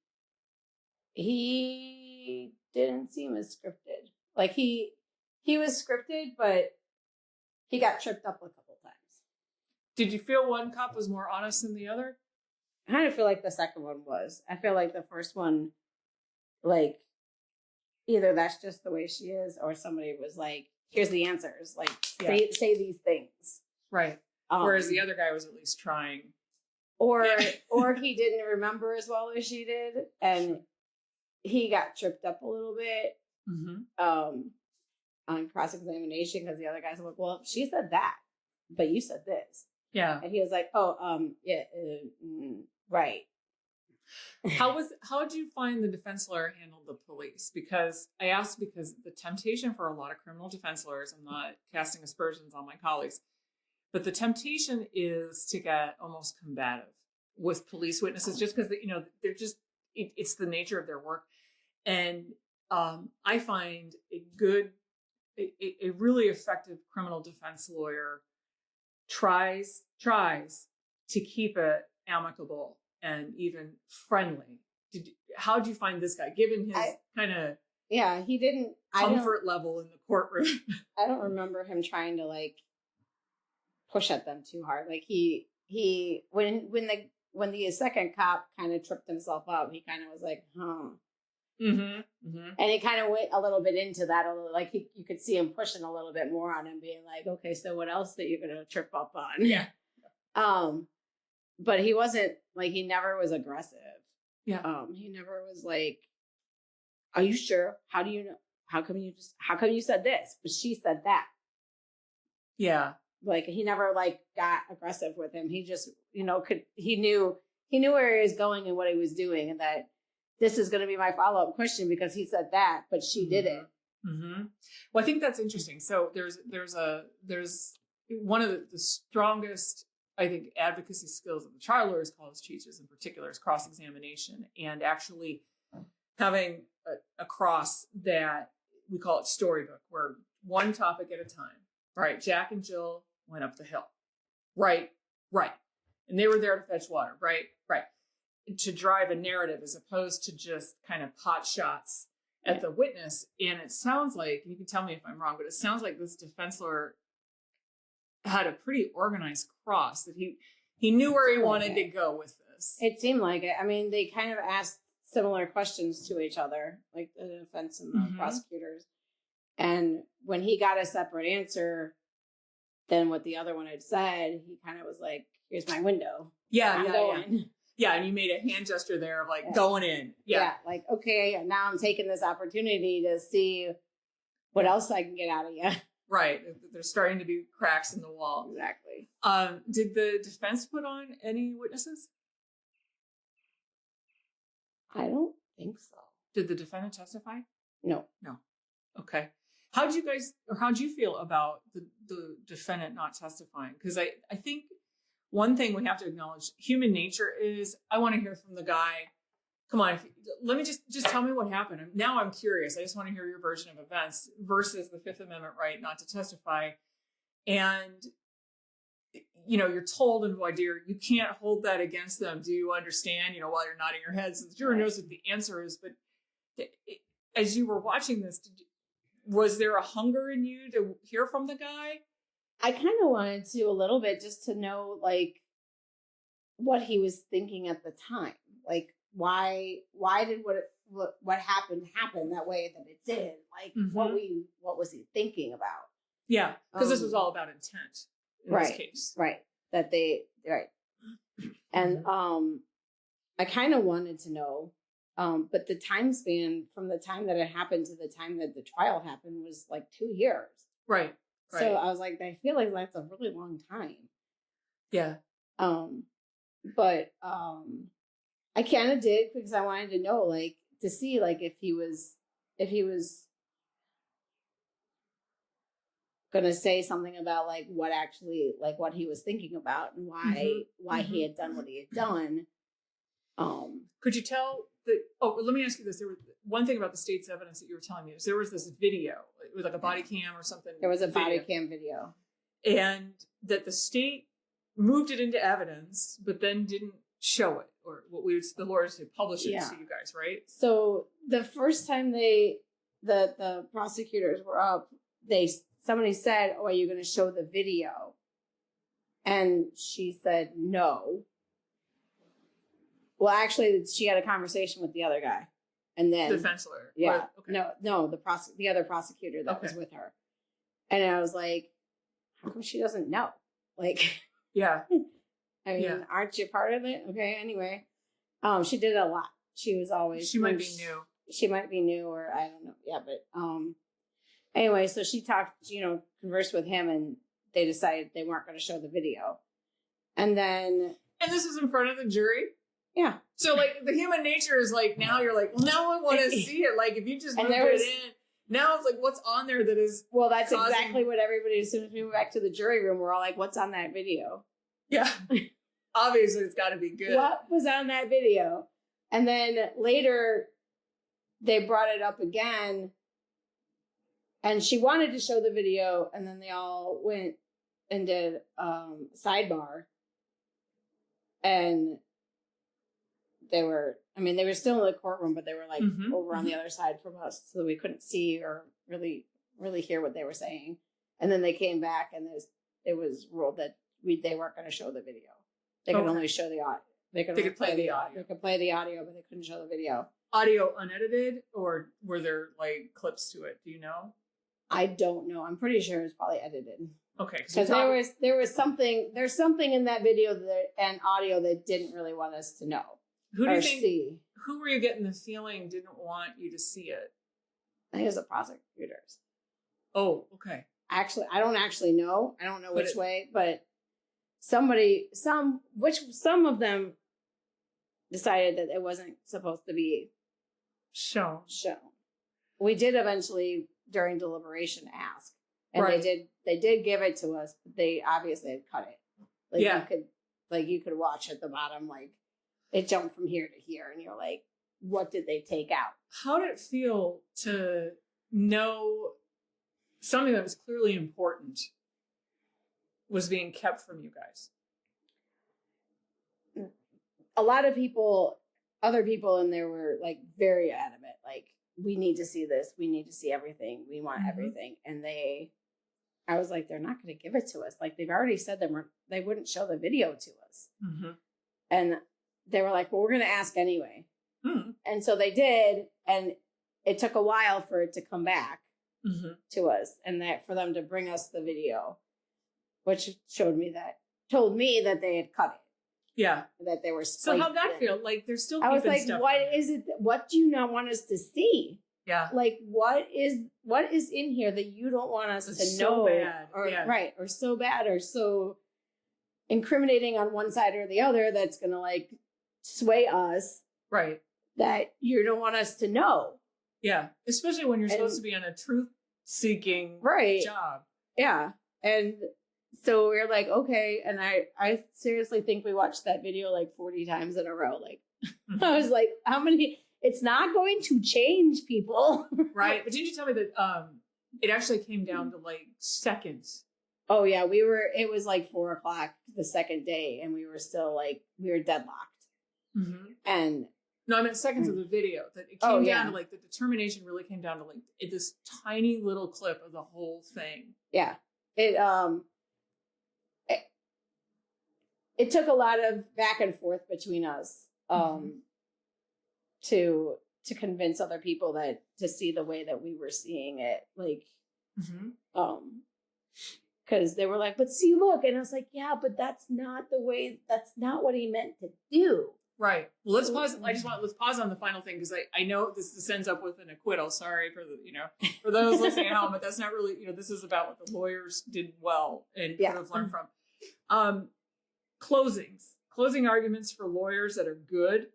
he didn't seem as scripted. Like, he was scripted, but he got tripped up a couple times. Did you feel one cop was more honest than the other? I kind of feel like the second one was. I feel like the first one, like, either that's just the way she is, or somebody was like, here's the answers. Like, say these things. Right. Whereas the other guy was at least trying. Or he didn't remember as well as she did, and he got tripped up a little bit on cross-examination, because the other guys were like, well, she said that, but you said this. Yeah. And he was like, right. How did you find the defense lawyer handled the police? Because I asked because the temptation for a lot of criminal defense lawyers, I'm not casting aspersions on my colleagues, but the temptation is to get almost combative with police witnesses, just because, they're just, it's the nature of their work. And I find a really effective criminal defense lawyer tries to keep it amicable and even friendly. How did you find this guy, given his kind of he didn't comfort level in the courtroom? I don't remember him trying to like push at them too hard. Like he when the second cop kind of tripped himself up, he kind of was like, and he kind of went a little bit into that, like you could see him pushing a little bit more on him, being like, okay, so what else that you're gonna trip up on? Yeah. But he wasn't like, he never was aggressive. Yeah. He never was like, are you sure? How do you know? How come you said this, but she said that? Yeah. Like, he never like got aggressive with him. He just, he knew where he was going and what he was doing, and that this is going to be my follow-up question because he said that, but she didn't. Well, I think that's interesting. So there's one of the strongest, I think, advocacy skills that the trial lawyers college teaches in particular is cross-examination, and actually having a cross that we call it storybook, where one topic at a time. Right, Jack and Jill went up the hill. Right. And they were there to fetch water. Right. To drive a narrative as opposed to just kind of pot shots at the witness. And it sounds like, you can tell me if I'm wrong, but it sounds like this defense lawyer had a pretty organized cross, that he knew where he wanted to go with this. It seemed like it. I mean, they kind of asked similar questions to each other, like the defense and the prosecutors. And when he got a separate answer than what the other one had said, he kind of was like, here's my window. Yeah. And you made a hand gesture there of like going in. Yeah. Like, okay, now I'm taking this opportunity to see what else I can get out of you. Right. There's starting to be cracks in the wall. Exactly. Did the defense put on any witnesses? I don't think so. Did the defendant testify? No. Okay. How'd you feel about the defendant not testifying? Because I think one thing we have to acknowledge, human nature is, I want to hear from the guy. Come on, let me just tell me what happened. Now I'm curious. I just want to hear your version of events, versus the Fifth Amendment right not to testify. And, you're told in voir dire, you can't hold that against them. Do you understand? While you're nodding your head, so the juror knows what the answer is. But as you were watching this, was there a hunger in you to hear from the guy? I kind of wanted to a little bit just to know like what he was thinking at the time. Like why did what happened happen that way that it did? Like what was he thinking about? Yeah, because this was all about intent in this case. Right. That they and I kind of wanted to know, but the time span from the time that it happened to the time that the trial happened was like 2 years. Right. So I was like, I feel like that's a really long time. Yeah. But I kind of did because I wanted to know, like, to see, like, if he was gonna say something about like what actually, like, what he was thinking about and why he had done what he had done. Could you tell that? Oh, let me ask you this. There was one thing about the state's evidence that you were telling me is there was this video. It was like a body cam or something. There was a body cam video, and that the state moved it into evidence, but then didn't show it, or what the lawyers had published it to you guys, right? So the first time the prosecutors were up, somebody said, "Oh, are you going to show the video?" And she said no. Well, actually, she had a conversation with the other guy, and then defense lawyer. Yeah, okay. no, the other prosecutor that was with her, and I was like, "How come she doesn't know?" Like, yeah, I mean, aren't you part of it? Okay, anyway, she did it a lot. She was always she might be new. She might be new, or I don't know. Yeah, but anyway, so she talked, conversed with him, and they decided they weren't going to show the video, and this is in front of the jury. Yeah. So like the human nature is like, now you're like, well, now I want to see it. Like if you just moved it in, now it's like, what's on there that is well, that's exactly what everybody, as soon as we went back to the jury room, we're all like, what's on that video? Yeah. Obviously it's got to be good. What was on that video? And then later they brought it up again and she wanted to show the video, and then they all went and did sidebar, and they were still in the courtroom, but they were like over on the other side from us, so we couldn't see or really hear what they were saying. And then they came back, and it was ruled that they weren't going to show the video. They could only show the audio. They could play the audio. They could play the audio, but they couldn't show the video. Audio unedited, or were there like clips to it? Do you know? I don't know. I'm pretty sure it was probably edited. Okay, because there's something in that video and audio that didn't really want us to know. Who do you think? Who were you getting the feeling didn't want you to see it? I think it was the prosecutors. Oh, okay. Actually, I don't actually know. I don't know which way, but some of them decided that it wasn't supposed to be shown. We did eventually during deliberation ask, and they did give it to us, but they obviously had cut it. You could watch at the bottom, like it jumped from here to here, and you're like, what did they take out? How did it feel to know something that was clearly important was being kept from you guys? A lot of other people in there were like very adamant, like, we need to see this. We need to see everything. We want everything. And I was like, they're not going to give it to us. Like, they've already said they wouldn't show the video to us. Mm-hmm. And they were like, well, we're going to ask anyway. Mm-hmm. And so they did. And it took a while for it to come back to us, and that for them to bring us the video, which told me that they had cut it. Yeah. That they were. So how'd that feel? Like, there's still. I was like, what is it? What do you not want us to see? Yeah. Like, what is in here that you don't want us to know? Bad. Right. Or so bad, or so incriminating on one side or the other, that's going to like sway us. Right. That you don't want us to know. Yeah. Especially when you're supposed to be on a truth-seeking job. Yeah. And so we're like, okay. And I seriously think we watched that video like 40 times in a row. Like, I was like, how many? It's not going to change people. Right. But didn't you tell me that it actually came down to like seconds? Oh, yeah. It was like 4:00 the second day, and we were still like, we were deadlocked. Mm-hmm. And No, I meant seconds of the video. That it came down to like the determination really came down to like this tiny little clip of the whole thing. Yeah. It took a lot of back and forth between us to convince other people that to see the way that we were seeing it, like because they were like, but see, look, and I was like, yeah, but that's not what he meant to do. Right. Well, let's pause. Let's pause on the final thing, because I know this ends up with an acquittal. Sorry for for those listening at home, but that's not really, this is about what the lawyers did well and could have learned from. Closing arguments for lawyers that are good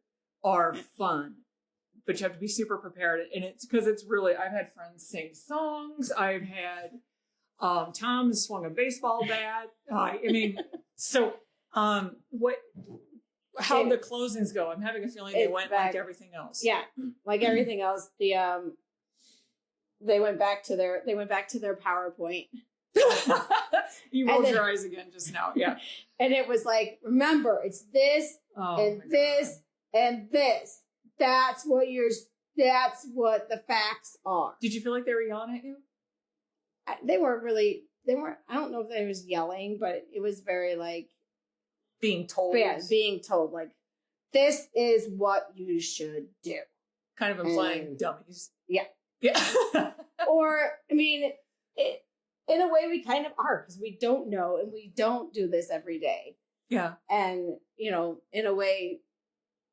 are fun, but you have to be super prepared. And it's because it's really, I've had friends sing songs. I've had, Tom has swung a baseball bat. How the closings go? I'm having a feeling they went like everything else. Yeah, like everything else. They went back to their PowerPoint. You rolled your eyes again just now. Yeah, and it was like, remember, it's this and this and this. That's what the facts are. Did you feel like they were yelling at you? They weren't. I don't know if they was yelling, but it was very like. Being told. Yeah, being told, like, this is what you should do. Kind of implying dummies. Yeah. Yeah. Or, I mean, in a way we kind of are, because we don't know and we don't do this every day. Yeah. And, in a way,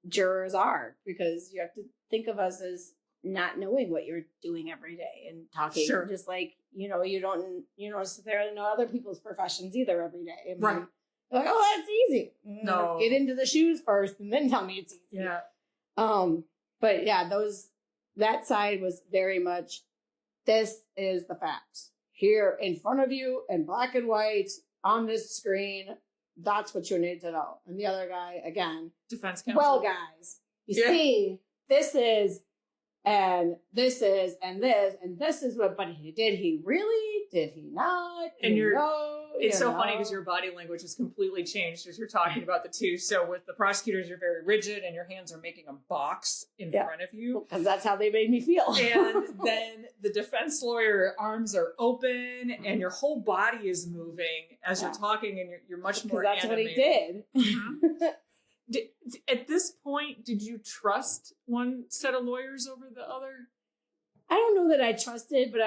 jurors are, because you have to think of us as not knowing what you're doing every day and talking. Sure. Just like, you don't sit there and know other people's professions either every day. I mean, right. Like, oh, that's easy. No. Get into the shoes first and then tell me it's easy. Yeah. But yeah, that side was very much, this is the facts. Here in front of you in black and white on this screen, that's what you need to know. And the other guy, again, defense counsel. Well, guys, you see, this is, and this is, and this is what, but did he really? Did he not? And it's so funny because your body language has completely changed as you're talking about the two. So with the prosecutors, you're very rigid and your hands are making a box in front of you. Because that's how they made me feel. And then the defense lawyer arms are open and your whole body is moving as you're talking, and you're much more that's animated. What he did. At this point, did you trust one set of lawyers over the other? I don't know that I trusted, but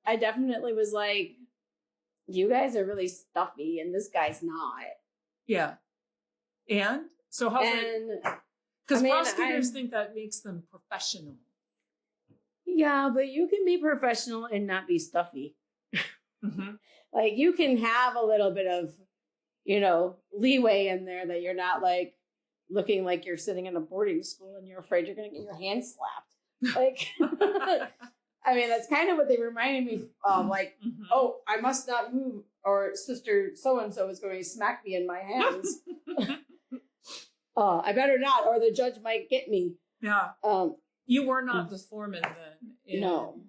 I definitely was like, you guys are really stuffy and this guy's not. Yeah. And so how's it? Because prosecutors think that makes them professional. Yeah, but you can be professional and not be stuffy. Like, you can have a little bit of, leeway in there, that you're not like looking like you're sitting in a boarding school and you're afraid you're going to get your hand slapped. Like, I mean, that's kind of what they reminded me of. Like, oh, I must not move, or sister so-and-so is going to smack me in my hands. I better not, or the judge might get me. Yeah. You were not the foreman then. No.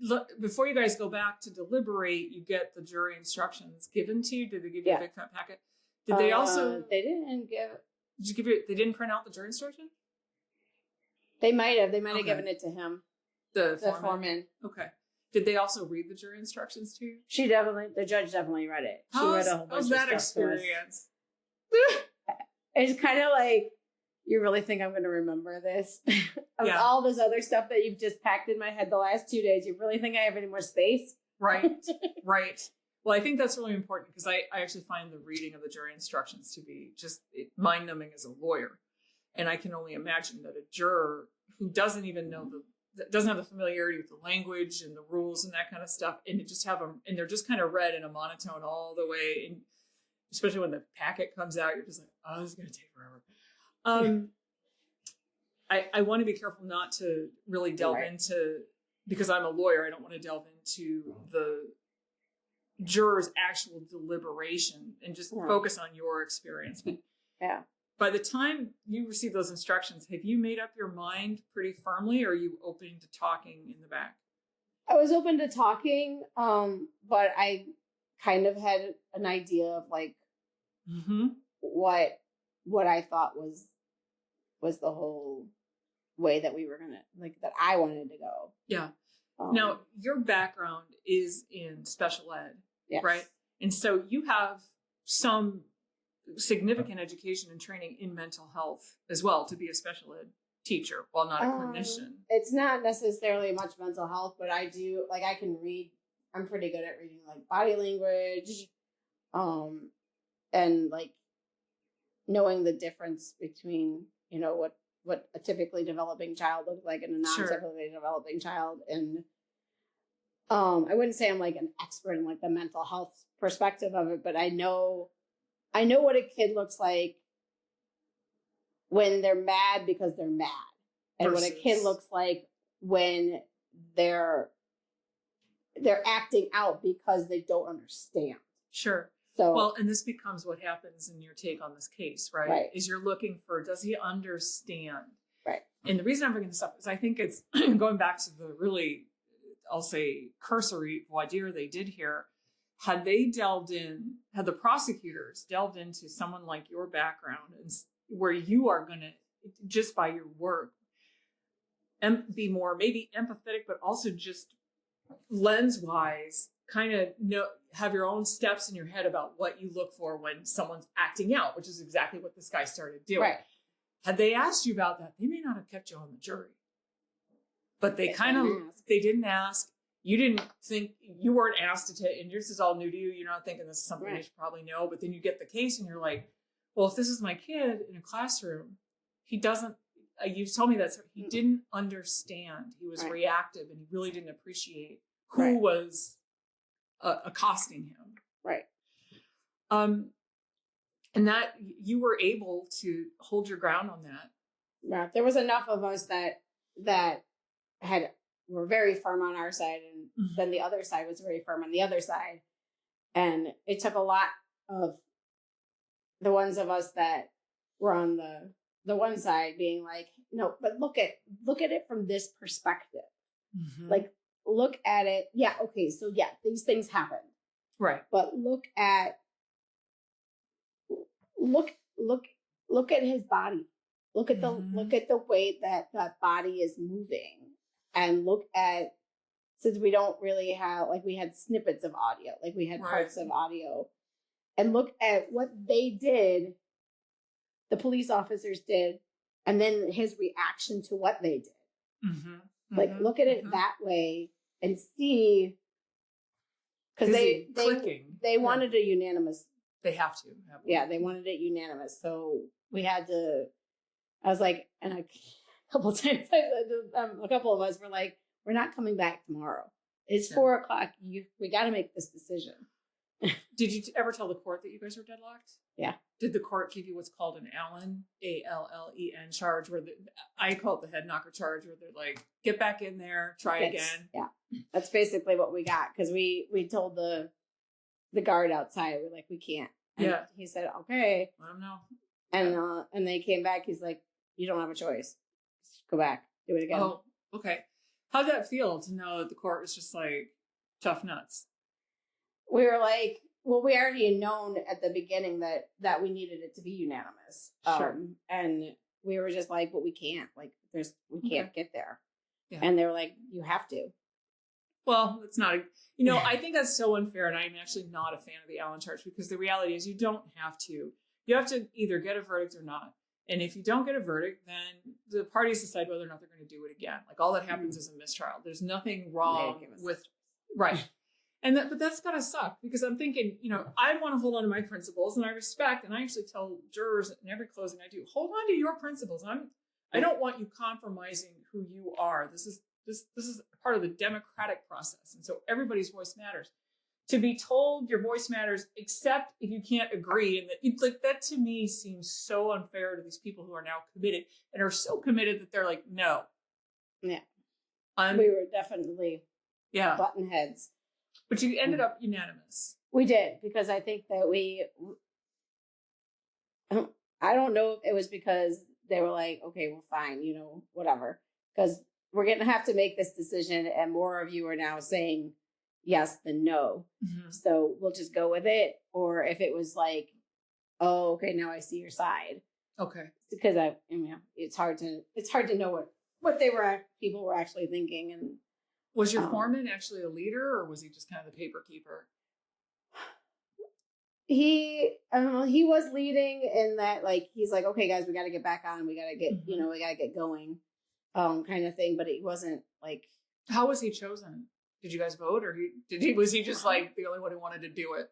Look, before you guys go back to deliberate, you get the jury instructions given to you. Did they give you a big fat packet? Did they also? They didn't give. Did you give you? They didn't print out the jury instruction? They might have. They might have given it to him. The foreman. Okay. Did they also read the jury instructions to you? The judge definitely read it. She read a whole bunch how's of that stuff experience? It's kind of like, you really think I'm going to remember this? All this other stuff that you've just packed in my head the last 2 days, you really think I have any more space? Right, right. Well, I think that's really important, because I actually find the reading of the jury instructions to be just mind-numbing as a lawyer. And I can only imagine that a juror who doesn't even know doesn't have the familiarity with the language and the rules and that kind of stuff, and and they're just kind of read in a monotone all the way, and especially when the packet comes out, you're just like, oh, this is going to take forever. I want to be careful not to really delve into, because I'm a lawyer, I don't want to delve into the jurors' actual deliberation and just focus on your experience. But by the time you receive those instructions, have you made up your mind pretty firmly, or are you open to talking in the back? I was open to talking, but I kind of had an idea of like what I thought was was the whole way that we were gonna, like, that I wanted to go. Yeah. Now, your background is in special ed, yes. right? And so you have some significant education and training in mental health as well to be a special ed teacher, while not a clinician. It's not necessarily much mental health, but I do, like, I can read. I'm pretty good at reading, like, body language, and, like, knowing the difference between, you know, what a typically developing child looks like and a non-typically developing child. And I wouldn't say I'm like an expert in, like, the mental health perspective of it, but I know what a kid looks like when they're mad because they're mad, and what a kid looks like when they're acting out because they don't understand. Sure. So, well, and this becomes what happens in your take on this case, right? Right. Is you're looking for, does he understand? Right. And the reason I'm bringing this up is I think it's going back to the really, I'll say, cursory voir dire they did here. Had the prosecutors delved into someone like your background, and where you are going to, just by your work, be more maybe empathetic, but also just lens-wise, kind of have your own steps in your head about what you look for when someone's acting out, which is exactly what this guy started doing. right. Had they asked you about that, they may not have kept you on the jury. But they didn't ask. You didn't think, you weren't asked to take, and this is all new to you. You're not thinking this is something you should probably know. But then you get the case and you're like, well, if this is my kid in a classroom, he doesn't, you've told me that he didn't understand. He was reactive, and he really didn't appreciate who was accosting him. Right. And that you were able to hold your ground on that. Yeah. There was enough of us that were very firm on our side, and then the other side was very firm on the other side. And it took a lot of the ones of us that were on the one side being like, no, but look at it from this perspective. Mm-hmm. Like, look at it. Yeah. Okay. So yeah, these things happen. Right. But look at his body. Look at the way that body is moving, and look at, since we don't really have, like, we had snippets of audio, like we had parts of audio, and look at what they did, the police officers did, and then his reaction to what they did. Mm-hmm. Like, look at it that way and see, because they wanted a unanimous. They have to. Yeah, they wanted it unanimous. So we had to, I was like, and a couple of times, a couple of us were like, we're not coming back tomorrow. It's 4:00. We got to make this decision. Did you ever tell the court that you guys were deadlocked? Yeah. Did the court give you what's called an Allen, ALLEN charge, where I call it the head knocker charge, where they're like, get back in there, try again? Yeah. That's basically what we got, because we told the guard outside, we're like, we can't. And he said, okay. Let him know. And they came back. He's like, you don't have a choice. Just go back. Do it again. Oh, okay. How'd that feel to know that the court was just like, tough nuts? We were like, well, we already had known at the beginning that we needed it to be unanimous. Sure. And we were just like, but we can't. Like, we can't get there. Yeah. And they were like, you have to. Well, it's not, I think that's so unfair, and I'm actually not a fan of the Allen charge, because the reality is you don't have to. You have to either get a verdict or not. And if you don't get a verdict, then the parties decide whether or not they're going to do it again. Like, all that happens is a mistrial. There's nothing wrong with, right. But that's gotta suck, because I'm thinking, I want to hold on to my principles, and I respect, and I actually tell jurors in every closing I do, hold on to your principles. I don't want you compromising who you are. This is part of the democratic process. And so everybody's voice matters. To be told your voice matters, except if you can't agree. And that to me seems so unfair to these people who are now committed, and are so committed that they're like, no. Yeah. We were definitely button heads. But you ended up unanimous. We did, because I think that I don't know if it was because they were like, okay, well, fine, whatever. Because we're going to have to make this decision, and more of you are now saying yes than no. Mm-hmm. So we'll just go with it. Or if it was like, oh, okay, now I see your side. Okay. because it's hard to know what people were actually thinking. And Was your foreman actually a leader, or was he just kind of the paper keeper? He was leading in that, like, he's like, okay guys, we got to get back on, we got to get we got to get going, kind of thing. But it wasn't like. How was he chosen? Did you guys vote, or was he just like the only one who wanted to do it?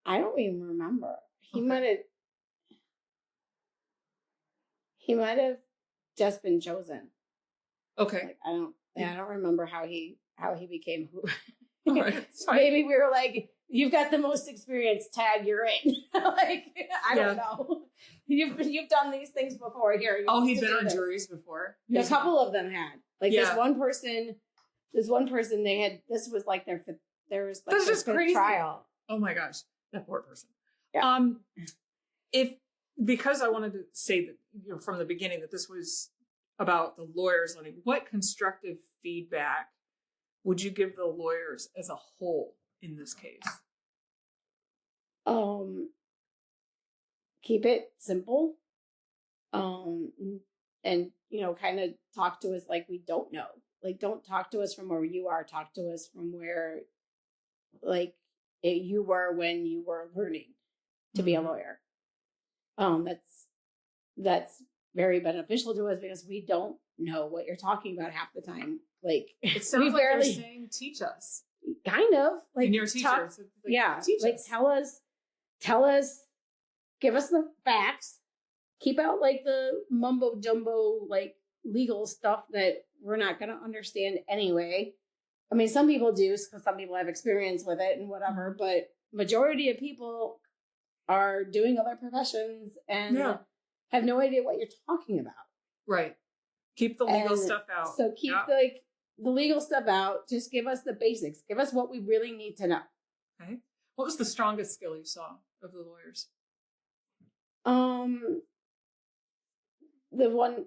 I don't even remember. He might have just been chosen. Okay. Like, I don't remember how he became who. All right. Maybe we were like, you've got the most experience, Tad, you're in. Like, I don't know. You've done these things before here. He'd been on juries before. A couple of them had. Like this one person this was like their fifth, fifth trial. Oh my gosh, that poor person. Yeah. Because I wanted to say that from the beginning that this was about the lawyers learning, what constructive feedback would you give the lawyers as a whole in this case? Keep it simple. And kind of talk to us like we don't know. Like, don't talk to us from where you are. Talk to us from where, like, you were when you were learning to be a lawyer. That's very beneficial to us because we don't know what you're talking about half the time. Like, it sounds like you're saying, teach us. Kind of like, and you're a teacher. Teach us. Tell us. Give us the facts. Keep out like the mumbo jumbo, like legal stuff that we're not going to understand anyway. I mean, some people do because some people have experience with it and whatever, but majority of people are doing other professions and have no idea what you're talking about. Right. Keep the legal stuff out. So keep the legal stuff out. Just give us the basics. Give us what we really need to know. Okay. What was the strongest skill you saw of the lawyers? The one,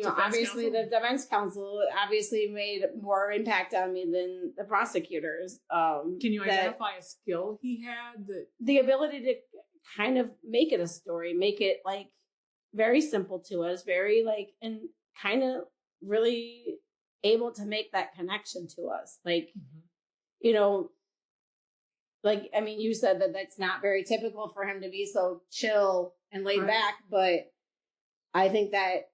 obviously the defense counsel obviously made more impact on me than the prosecutors. Can you identify a skill he had? The ability to kind of make it a story, make it like very simple to us, very like, and kind of really able to make that connection to us. Like, like, I mean, you said that that's not very typical for him to be so chill and laid back, but I think that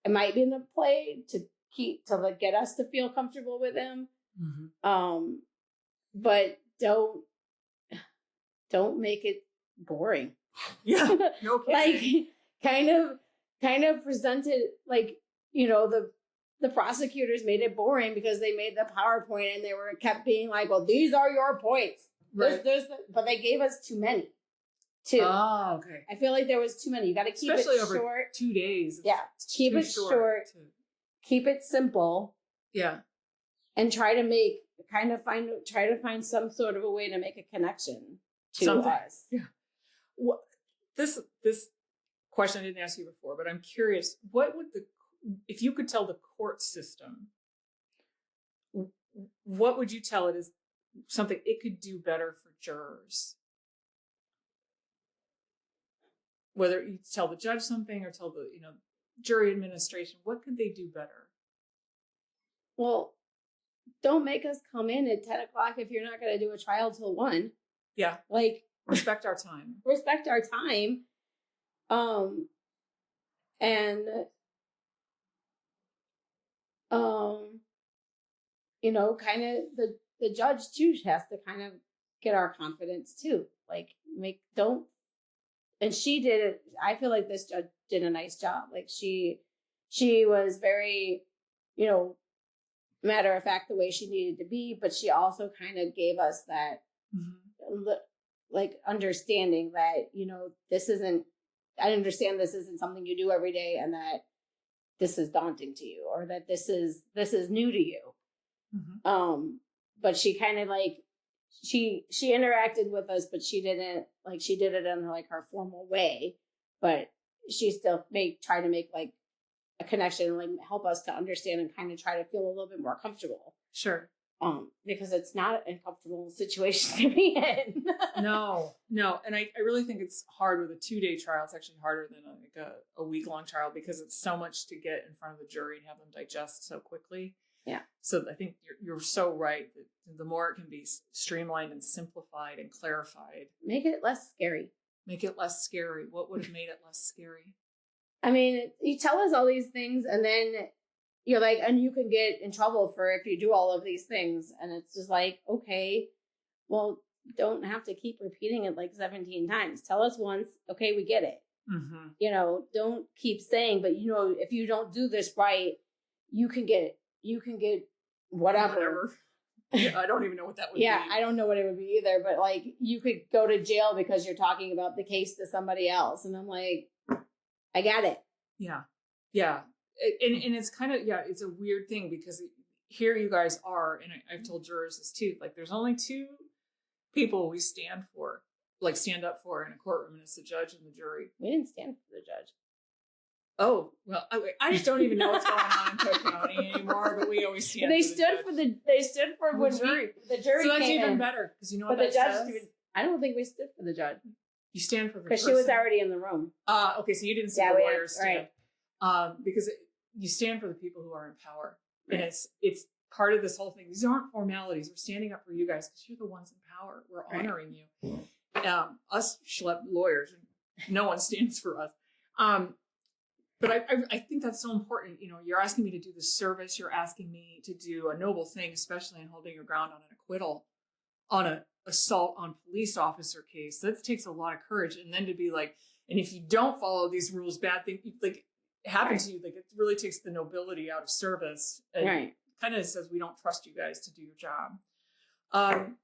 it might be in the play to get us to feel comfortable with him. But don't make it boring. Yeah. Okay. Like kind of presented like, the prosecutors made it boring because they made the PowerPoint and they kept being like, well, these are your points. Right. But they gave us too many. Oh, okay. I feel like there was too many. You got to keep especially it over short. 2 days. Yeah. Keep it short. Keep it simple. Yeah. And try to find some sort of a way to make a connection to us. Yeah. Well, this question I didn't ask you before, but I'm curious, if you could tell the court system, what would you tell it is something it could do better for jurors? Whether you tell the judge something or tell the, jury administration, what could they do better? Well, don't make us come in at 10 o'clock if you're not going to do a trial till 1. Yeah. Like, respect our time. Respect our time. And, kind of the judge too has to kind of get our confidence too. Like, and she did it. I feel like this judge did a nice job. Like she was very, matter of fact, the way she needed to be, but she also kind of gave us that, like, understanding that, I understand this isn't something you do every day and that this is daunting to you or that this is new to you. But she kind of like, she interacted with us, but she didn't like, she did it in like her formal way, but she still try to make like a connection, like help us to understand and kind of try to feel a little bit more comfortable. Sure. because it's not an uncomfortable situation to be in. No. And I really think it's hard with a 2-day trial. It's actually harder than like a week-long trial because it's so much to get in front of the jury and have them digest so quickly. Yeah. So I think you're so right that the more it can be streamlined and simplified and clarified. Make it less scary. Make it less scary. What would have made it less scary? I mean, you tell us all these things and then you're like, and you can get in trouble for if you do all of these things. And it's just like, okay, well, don't have to keep repeating it like 17 times. Tell us once, okay, we get it. Mm-hmm. You know, don't keep saying, but you know, if you don't do this right, you can get whatever. Yeah, I don't even know what that would be. Yeah, I don't know what it would be either, but like you could go to jail because you're talking about the case to somebody else. And I'm like, I got it. Yeah. And it's kind of, it's a weird thing because here you guys are, and I've told jurors this too, like there's only 2 people we stand up for in a courtroom, and it's the judge and the jury. We didn't stand for the judge. Oh, well, I just don't even know what's going on in Cook County anymore, but we always stand They for the stood judge. for they stood for when jury. The jury So that's came even in. better because you know But what the that judge, says? I don't think we stood for the judge You stand for the because person. she was already in the room. Okay, so you didn't see Yeah, the we lawyers didn't, stand. Because you stand for the people who are in power. Right. And it's part of this whole thing. These aren't formalities. We're standing up for you guys because you're the ones in power. We're honoring you. Us schlep lawyers, no one stands for us. But I think that's so important. You know, you're asking me to do this service. You're asking me to do a noble thing, especially in holding your ground on an acquittal, on an assault on police officer case. That takes a lot of courage. And then to be like, and if you don't follow these rules, bad thing like happen to you. Like it really takes the nobility out of service. And kind of says we don't trust you guys to do your job.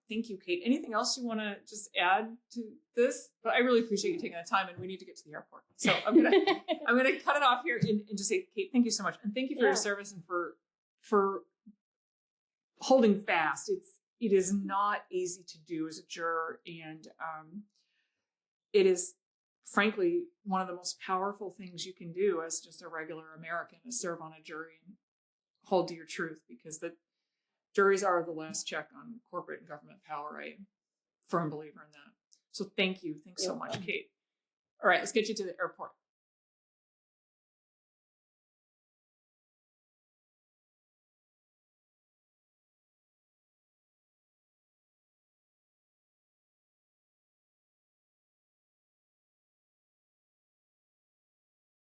Thank you, Kate. Anything else you want to just add to this? But I really appreciate you taking the time, and we need to get to the airport. So I'm gonna cut it off here and just say, Kate, thank you so much, and thank you for your service and for holding fast. It is not easy to do as a juror, and it is frankly one of the most powerful things you can do as just a regular American, to serve on a jury and hold to your truth, because the juries are the last check on corporate and government power. I'm a firm believer in that. So thank you. Thanks so much, Kate. All right, let's get you to the airport.